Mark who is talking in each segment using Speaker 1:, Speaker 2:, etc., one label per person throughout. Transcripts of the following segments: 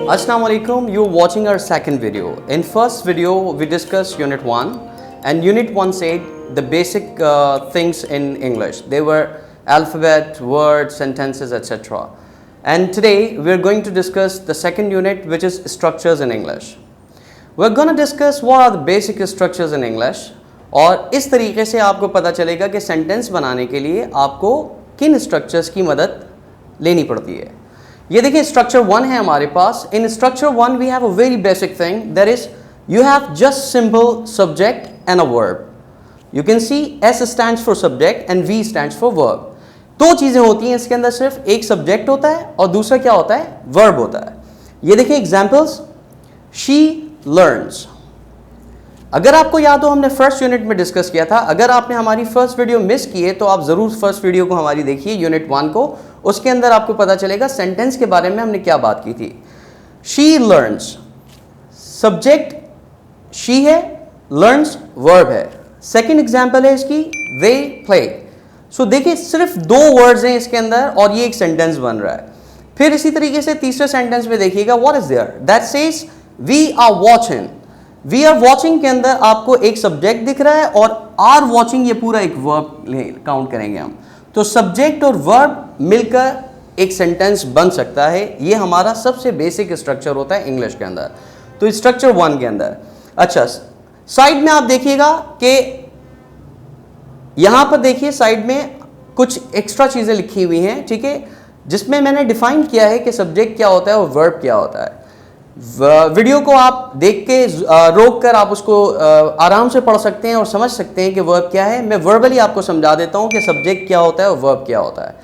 Speaker 1: Assalamu alaikum, you're watching our second video. In first video, we discussed Unit 1 and Unit 1 said the basic things in English. They were alphabet, words, sentences, etc. And today, we're going to discuss the second unit, which is structures in English. We're going to discuss what are the basic structures in English और इस तरीके से आपको पता चलेगा कि sentence बनाने के लिए आपको किन स्ट्रक्चर्स की मदद लेनी पड़ती है। ये देखिए स्ट्रक्चर 1 है हमारे पास। In structure 1 we have a very basic thing, that is you have just simple subject and a verb. You can see S stands for subject and V stands for verb. दो चीज़ें होती हैं इसके अंदर, सिर्फ एक सब्जेक्ट होता है और दूसरा क्या होता है, वर्ब होता है। ये देखिए एग्जाम्पल्स, शी लर्न्स। अगर आपको याद हो हमने फर्स्ट यूनिट में डिस्कस किया था। अगर आपने हमारी फर्स्ट वीडियो मिस की है तो आप ज़रूर फर्स्ट वीडियो को हमारी देखिए, यूनिट 1 को। उसके अंदर आपको पता चलेगा सेंटेंस के बारे में हमने क्या बात की थी। शी लर्न्स, सब्जेक्ट शी है, लर्न्स वर्ब है। सेकेंड एग्जाम्पल है इसकी, दे प्ले। सो देखिए सिर्फ दो वर्ड्स हैं इसके अंदर और ये एक सेंटेंस बन रहा है। फिर इसी तरीके से तीसरे सेंटेंस में देखिएगा, what is there, that says we are watching. We are watching के अंदर आपको एक सब्जेक्ट दिख रहा है और आर वॉचिंग ये पूरा एक वर्ब काउंट करेंगे हम। तो सब्जेक्ट और वर्ब मिलकर एक सेंटेंस बन सकता है। ये हमारा सबसे बेसिक स्ट्रक्चर होता है इंग्लिश के अंदर। तो स्ट्रक्चर 1 के अंदर, अच्छा साइड में आप देखिएगा कि यहां पर देखिए साइड में कुछ एक्स्ट्रा चीजें लिखी हुई हैं, ठीक है, जिसमें मैंने डिफाइन किया है कि सब्जेक्ट क्या होता है और वर्ब क्या होता है। वीडियो को आप देख के रोक कर आप उसको आराम से पढ़ सकते हैं और समझ सकते हैं कि वर्ब क्या है। मैं वर्बली आपको समझा देता हूं कि सब्जेक्ट क्या होता है और वर्ब क्या होता है।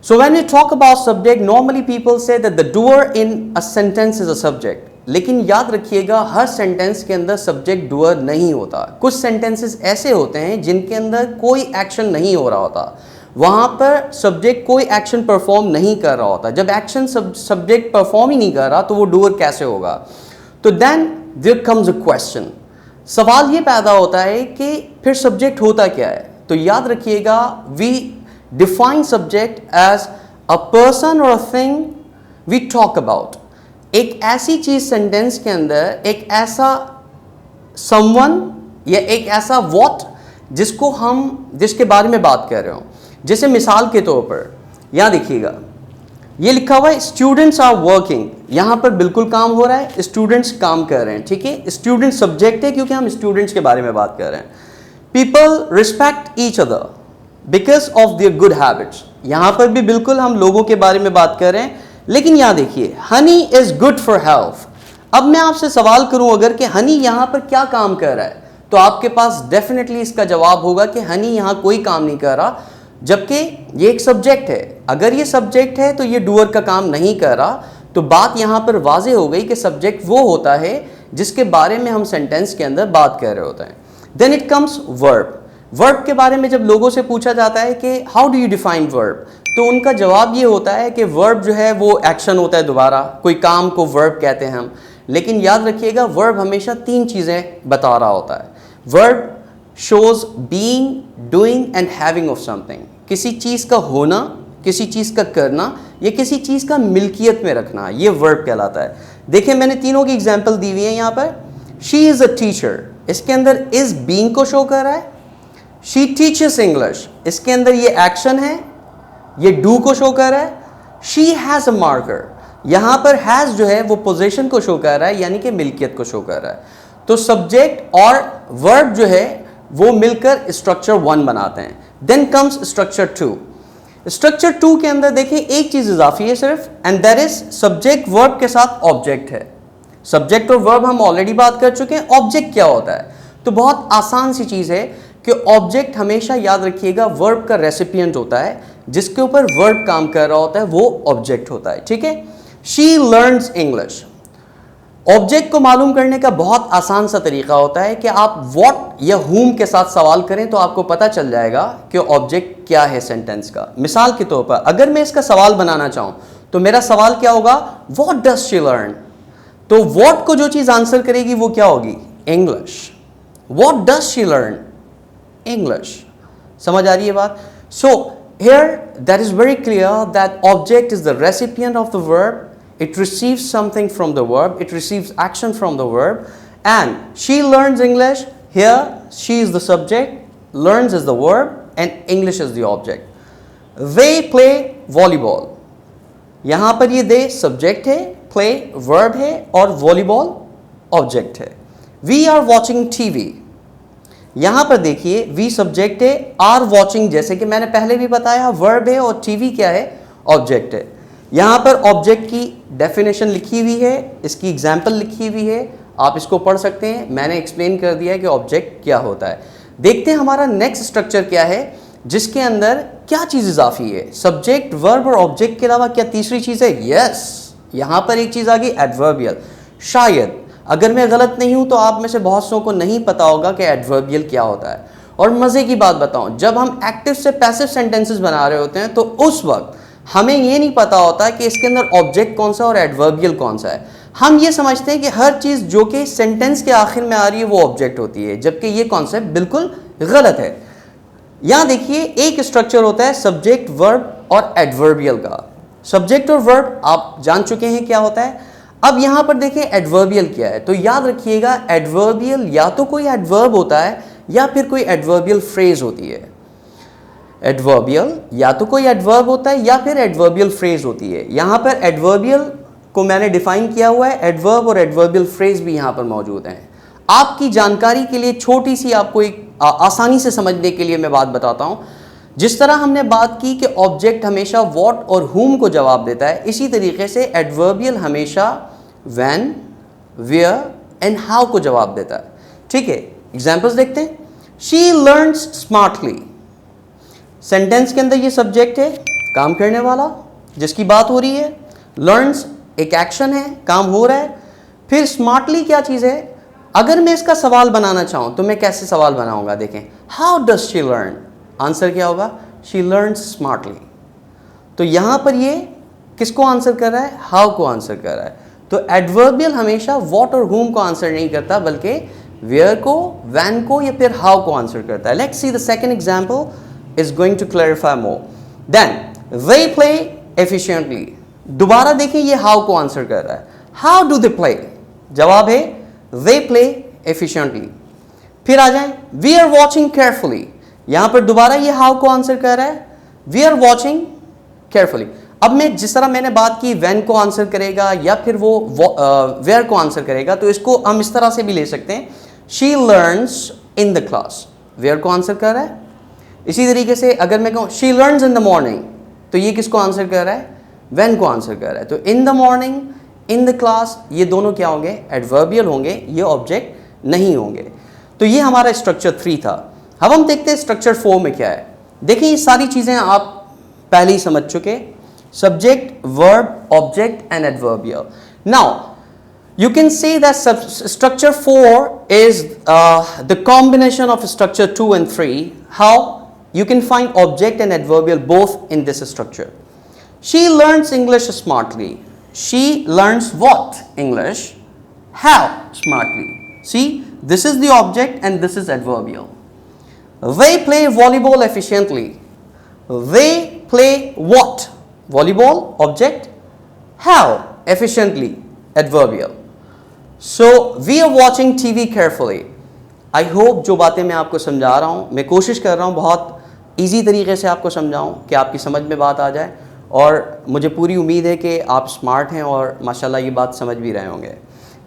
Speaker 1: So when we talk about subject, normally people say that the doer in a sentence is a subject. लेकिन याद रखिएगा हर सेंटेंस के अंदर सब्जेक्ट डूअर नहीं होता। कुछ सेंटेंसेस ऐसे होते हैं जिनके अंदर कोई एक्शन नहीं हो रहा होता, वहाँ पर सब्जेक्ट कोई एक्शन परफॉर्म नहीं कर रहा होता। जब एक्शन सब्जेक्ट परफॉर्म ही नहीं कर रहा तो वो डूअर कैसे होगा। तो then there comes a question, सवाल ये पैदा होता है कि फिर सब्जेक्ट होता क्या है। तो याद रखिएगा we define subject as a person और a thing we talk about. एक ऐसी चीज सेंटेंस के अंदर, एक ऐसा समवन या एक ऐसा व्हाट जिसके बारे में बात कर रहे हो। जैसे मिसाल के तौर पर यहां देखिएगा ये लिखा हुआ है स्टूडेंट्स आर वर्किंग। यहां पर बिल्कुल काम हो रहा है, स्टूडेंट्स काम कर रहे हैं, ठीक है। स्टूडेंट सब्जेक्ट है क्योंकि हम स्टूडेंट्स के बारे में बात कर रहे हैं। People respect each other because of their good habits. यहां पर भी बिल्कुल हम लोगों के बारे में बात कर रहे हैं। लेकिन यहां देखिए honey is good for health. अब मैं आपसे सवाल करूं अगर कि हनी यहां पर क्या काम कर रहा है, तो आपके पास डेफिनेटली इसका जवाब होगा कि हनी यहां कोई काम नहीं कर रहा, जबकि ये एक सब्जेक्ट है। अगर ये सब्जेक्ट है तो ये डूअर का काम नहीं कर रहा। तो बात यहां पर वाजे हो गई कि सब्जेक्ट वो होता है जिसके बारे में हम सेंटेंस के अंदर बात कर रहे होते हैं। Then it comes verb. Verb के बारे में जब लोगों से पूछा जाता है कि how do you define verb, तो उनका जवाब ये होता है कि वर्ब जो है वो एक्शन होता है, दोबारा कोई काम को वर्ब कहते हैं हम। लेकिन याद रखिएगा वर्ब हमेशा 3 चीज़ें बता रहा होता है। Verb shows being, doing and having of something. किसी चीज़ का होना, किसी चीज़ का करना या किसी चीज़ का मिल्कियत में रखना, ये वर्ब कहलाता है। देखिए मैंने तीनों की एग्जाम्पल दी हुई है यहाँ पर। शी इज़ अ टीचर, इसके अंदर इज बीइंग को शो कर रहा है। शी टीचर्स इंग्लिश, इसके अंदर ये एक्शन है, ये डू को शो कर रहा है। शी हैज़ अ मार्कर, यहाँ पर हैज़ जो है वो पोजीशन को शो कर रहा है, यानी कि मिल्कियत को शो कर रहा है। तो सब्जेक्ट और वर्ब जो है वो मिलकर स्ट्रक्चर 1 बनाते हैं। Then comes structure 2। स्ट्रक्चर 2 के अंदर देखिए एक चीज इजाफी है सिर्फ, and that is subject verb के साथ ऑब्जेक्ट है। सब्जेक्ट और वर्ब हम ऑलरेडी बात कर चुके हैं। ऑब्जेक्ट क्या होता है, तो बहुत आसान सी चीज है कि ऑब्जेक्ट हमेशा याद रखिएगा वर्ब का रेसिपिएंट होता है, जिसके ऊपर वर्ब काम कर रहा होता है वो ऑब्जेक्ट होता है, ठीक है। She learns English. ऑब्जेक्ट को मालूम करने का बहुत आसान सा तरीका होता है कि आप व्हाट या हुम के साथ सवाल करें तो आपको पता चल जाएगा कि ऑब्जेक्ट क्या है सेंटेंस का। मिसाल के तौर पर अगर मैं इसका सवाल बनाना चाहूं तो मेरा सवाल क्या होगा, व्हाट डज शी लर्न। तो व्हाट को जो चीज आंसर करेगी वो क्या होगी, English. What does she learn, English. समझ आ रही है बात। So here that is very clear that object is the recipient of the verb it receives something from the verb, it receives action from the verb, and she learns English. Here she is the subject, learns is the verb, and English is the object. They play volleyball. यहाँ पर ये they subject है, play verb है और volleyball object है. We are watching TV. यहाँ पर देखिए वी सब्जेक्ट है, आर वॉचिंग जैसे कि मैंने पहले भी बताया वर्ब है और टीवी क्या है, ऑब्जेक्ट है. यहाँ पर ऑब्जेक्ट की डेफिनेशन लिखी हुई है, इसकी एग्जाम्पल लिखी हुई है, आप इसको पढ़ सकते हैं. मैंने एक्सप्लेन कर दिया है कि ऑब्जेक्ट क्या होता है. देखते हैं हमारा नेक्स्ट स्ट्रक्चर क्या है, जिसके अंदर क्या चीज़ इजाफी है. सब्जेक्ट वर्ब और ऑब्जेक्ट के अलावा क्या तीसरी चीज़ है? यस, यहाँ पर एक चीज़ आ गई एडवर्बियल. शायद अगर मैं गलत नहीं हूँ तो आप में से बहुत सौ को नहीं पता होगा कि एडवर्बियल क्या होता है. और मज़े की बात बताऊँ, जब हम एक्टिव से पैसिव सेंटेंसेस बना रहे होते हैं तो उस वक्त हमें ये नहीं पता होता कि इसके अंदर ऑब्जेक्ट कौन सा और एडवर्बियल कौन सा है. हम ये समझते हैं कि हर चीज़ जो कि सेंटेंस के आखिर में आ रही है वो ऑब्जेक्ट होती है, जबकि ये कॉन्सेप्ट बिल्कुल गलत है. यहाँ देखिए एक स्ट्रक्चर होता है सब्जेक्ट वर्ब और एडवर्बियल का. सब्जेक्ट और वर्ब आप जान चुके हैं क्या होता है. अब यहाँ पर देखें एडवर्बियल क्या है. तो याद रखिएगा एडवर्बियल या तो कोई एडवर्ब होता है या फिर कोई एडवर्बियल फ्रेज होती है. एडवर्बियल या तो कोई एडवर्ब होता है या फिर एडवर्बियल फ्रेज होती है. यहाँ पर एडवर्बियल को मैंने डिफाइन किया हुआ है, एडवर्ब और एडवर्बियल फ्रेज भी यहाँ पर मौजूद हैं. आपकी जानकारी के लिए छोटी सी आपको एक आसानी से समझने के लिए मैं बात बताता हूँ. जिस तरह हमने बात की कि ऑब्जेक्ट हमेशा व्हाट और whom को जवाब देता है, इसी तरीके से एडवर्बियल हमेशा when, where and how को जवाब देता है. ठीक है, एग्जाम्पल्स देखते हैं. She learns smartly. सेंटेंस के अंदर ये सब्जेक्ट है, काम करने वाला जिसकी बात हो रही है. learns एक एक्शन है, काम हो रहा है. फिर स्मार्टली क्या चीज़ है. अगर मैं इसका सवाल बनाना चाहूँ तो मैं कैसे सवाल बनाऊंगा. देखें, how does she learn. Answer क्या होगा, शी लर्न्स स्मार्टली. तो यहाँ पर ये किसको आंसर कर रहा है, हाउ को आंसर कर रहा है. तो एडवर्बियल हमेशा व्हाट और whom को आंसर नहीं करता, बल्कि वेयर को, व्हेन को या फिर हाउ को आंसर करता है. Let's see the second example is going to clarify more. Then they play efficiently. दोबारा देखें ये हाउ को आंसर कर रहा है. हाउ डू दे प्ले, जवाब है दे प्ले एफिशिएंटली. फिर आ जाएं, वी आर वॉचिंग केयरफुली. यहां पर दोबारा ये हाउ को आंसर कर रहा है, वी आर वॉचिंग केयरफुली. अब मैं जिस तरह मैंने बात की व्हेन को आंसर करेगा या फिर वो वेयर को आंसर करेगा, तो इसको हम इस तरह से भी ले सकते हैं. She learns in the class, where को आंसर कर रहा है. इसी तरीके से अगर मैं कहूँ she learns in the morning, तो ये किसको आंसर कर रहा है, व्हेन को आंसर कर रहा है. तो इन the morning, in the class, ये दोनों क्या होंगे, एडवर्बियल होंगे, ये ऑब्जेक्ट नहीं होंगे. तो ये हमारा स्ट्रक्चर 3 था. अब हम देखते हैं स्ट्रक्चर 4 में क्या है. देखिए ये सारी चीज़ें आप पहले ही समझ चुके, subject, verb, object and adverbial. Now you can say that structure 4 is the combination of structure 2 and 3. How? You can find object and adverbial both in this structure. She learns English smartly. She learns what? English. How? Smartly. See, this is the object and this is adverbial. They play volleyball efficiently. They play what? Volleyball, object. How? Efficiently, adverbial. So, we are watching TV carefully. I hope जो बातें मैं आपको समझा रहा हूँ, मैं कोशिश कर रहा हूँ बहुत ईजी तरीके से आपको समझाऊँ कि आपकी समझ में बात आ जाए. और मुझे पूरी उम्मीद है कि आप स्मार्ट हैं और माशाल्लाह ये बात समझ भी रहे होंगे.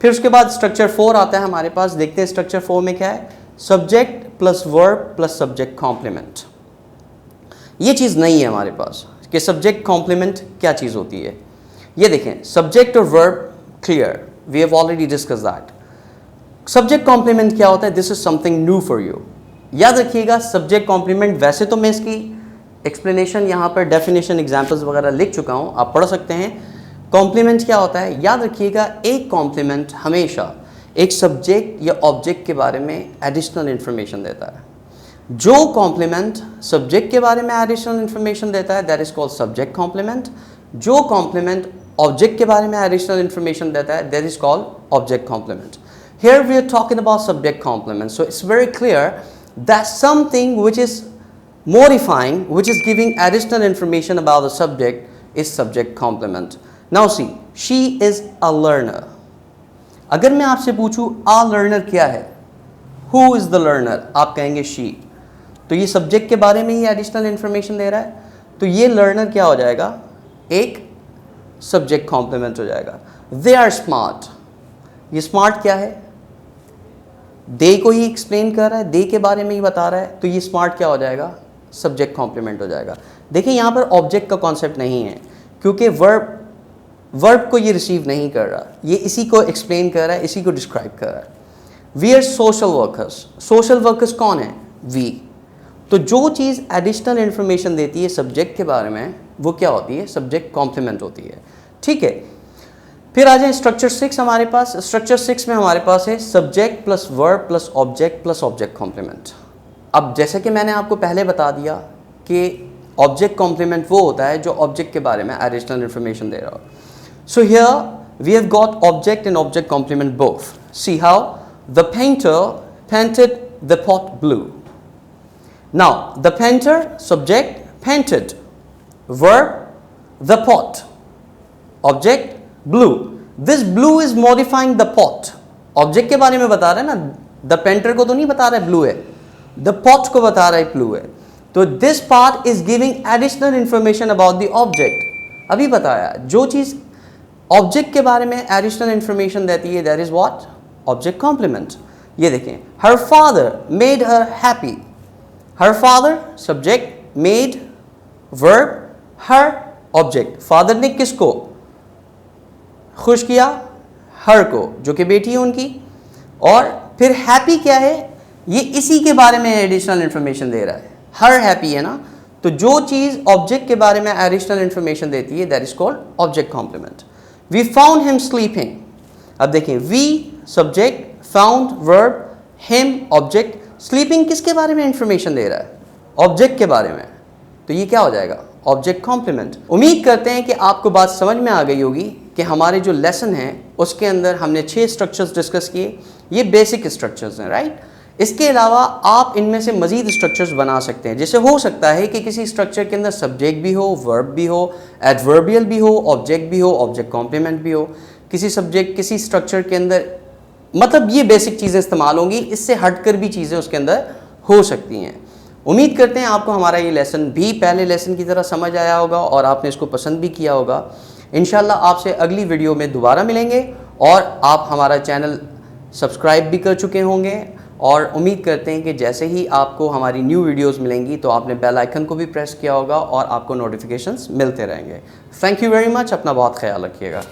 Speaker 1: फिर उसके बाद स्ट्रक्चर 4 आता है हमारे पास. देखते हैं स्ट्रक्चर 4 में क्या है. Subject plus verb plus subject complement. ये चीज़ नहीं है हमारे पास कि सब्जेक्ट कॉम्प्लीमेंट क्या चीज़ होती है. ये देखें, सब्जेक्ट और verb clear, we have already discuss that. Subject complement क्या होता है, this is something new for you. याद रखिएगा सब्जेक्ट कॉम्प्लीमेंट, वैसे तो मैं इसकी एक्सप्लेनेशन यहाँ पर डेफिनेशन एग्जाम्पल्स वगैरह लिख चुका हूँ, आप पढ़ सकते हैं. कॉम्प्लीमेंट क्या होता है, याद रखिएगा एक कॉम्प्लीमेंट हमेशा एक सब्जेक्ट या ऑब्जेक्ट के बारे में एडिशनल इन्फॉर्मेशन देता है. जो कॉम्प्लीमेंट सब्जेक्ट के बारे में एडिशनल इन्फॉर्मेशन देता है that is called subject complement. जो कॉम्प्लीमेंट ऑब्जेक्ट के बारे में एडिशनल इन्फॉर्मेशन देता है that is called object complement. Here we are talking about subject complement. So it's very clear that something which is modifying, which is giving additional information about the subject is subject complement. Now see, she is a learner. अगर मैं आपसे पूछूं a learner क्या है, who is the learner, आप कहेंगे she. तो ये सब्जेक्ट के बारे में ही एडिशनल इंफॉर्मेशन दे रहा है, तो ये लर्नर क्या हो जाएगा, एक सब्जेक्ट कॉम्प्लीमेंट हो जाएगा। दे आर स्मार्ट, ये स्मार्ट क्या है, दे को ही एक्सप्लेन कर रहा है, दे के बारे में ही बता रहा है, तो ये स्मार्ट क्या हो जाएगा, सब्जेक्ट कॉम्प्लीमेंट हो जाएगा। देखिए यहाँ पर ऑब्जेक्ट का कॉन्सेप्ट नहीं है, क्योंकि वर्ब को ये रिसीव नहीं कर रहा, ये इसी को एक्सप्लेन कर रहा है, इसी को डिस्क्राइब कर रहा है। We are social workers, social workers कौन है, वी। तो जो चीज़ एडिशनल इंफॉर्मेशन देती है सब्जेक्ट के बारे में, वो क्या होती है, सब्जेक्ट कॉम्प्लीमेंट होती है। ठीक है, फिर आ जाए स्ट्रक्चर 6 हमारे पास। स्ट्रक्चर 6 में हमारे पास है subject plus verb plus object complement. अब जैसे कि मैंने आपको पहले बता दिया कि ऑब्जेक्ट कॉम्प्लीमेंट वो होता है जो ऑब्जेक्ट के बारे में एडिशनल इंफॉर्मेशन दे रहा हो। So here we have got object and object complement both. See how, the painter painted the pot blue. Now the painter subject, painted verb the pot, object blue. This blue is modifying the pot. Object के बारे में बता रहा है ना, the painter को तो नहीं बता रहा है ब्लू है, द पॉट को बता रहा है ब्लू है। तो this part is giving additional information about the object. अभी बताया, जो चीज ऑब्जेक्ट के बारे में एडिशनल इंफॉर्मेशन देती है, that is what, object complement. ये देखें, her father made her happy. Her father subject, made verb, her object. Father ने किसको खुश किया, हर को, जो कि बेटी है उनकी। और फिर हैप्पी क्या है, ये इसी के बारे में एडिशनल इंफॉर्मेशन दे रहा है, हर हैप्पी है ना। तो जो चीज़ ऑब्जेक्ट के बारे में एडिशनल इंफॉर्मेशन देती है, that is called object complement. We found him sleeping. अब देखें, we subject, found verb, him object. Sleeping किसके बारे में इंफॉर्मेशन दे रहा है, ऑब्जेक्ट के बारे में, तो ये क्या हो जाएगा, ऑब्जेक्ट कॉम्प्लीमेंट। उम्मीद करते हैं कि आपको बात समझ में आ गई होगी कि हमारे जो लेसन है उसके अंदर हमने 6 स्ट्रक्चर्स डिस्कस किए। ये बेसिक स्ट्रक्चर्स हैं, राइट। इसके अलावा आप इनमें से मज़ीद स्ट्रक्चर्स बना सकते हैं। जैसे हो सकता है कि किसी स्ट्रक्चर के अंदर सब्जेक्ट भी हो, वर्ब भी हो, एडवर्बियल भी हो, ऑब्जेक्ट भी हो, ऑब्जेक्ट कॉम्प्लीमेंट भी हो। किसी स्ट्रक्चर के अंदर, मतलब ये बेसिक चीज़ें इस्तेमाल होंगी, इससे हटकर भी चीज़ें उसके अंदर हो सकती हैं। उम्मीद करते हैं आपको हमारा ये लेसन भी पहले लेसन की तरह समझ आया होगा और आपने इसको पसंद भी किया होगा। इंशाल्लाह आपसे अगली वीडियो में दोबारा मिलेंगे और आप हमारा चैनल सब्सक्राइब भी कर चुके होंगे। और उम्मीद करते हैं कि जैसे ही आपको हमारी न्यू वीडियोस मिलेंगी तो आपने बेल आइकन को भी प्रेस किया होगा और आपको नोटिफिकेशंस मिलते रहेंगे। थैंक यू वेरी मच, अपना बहुत ख्याल रखिएगा।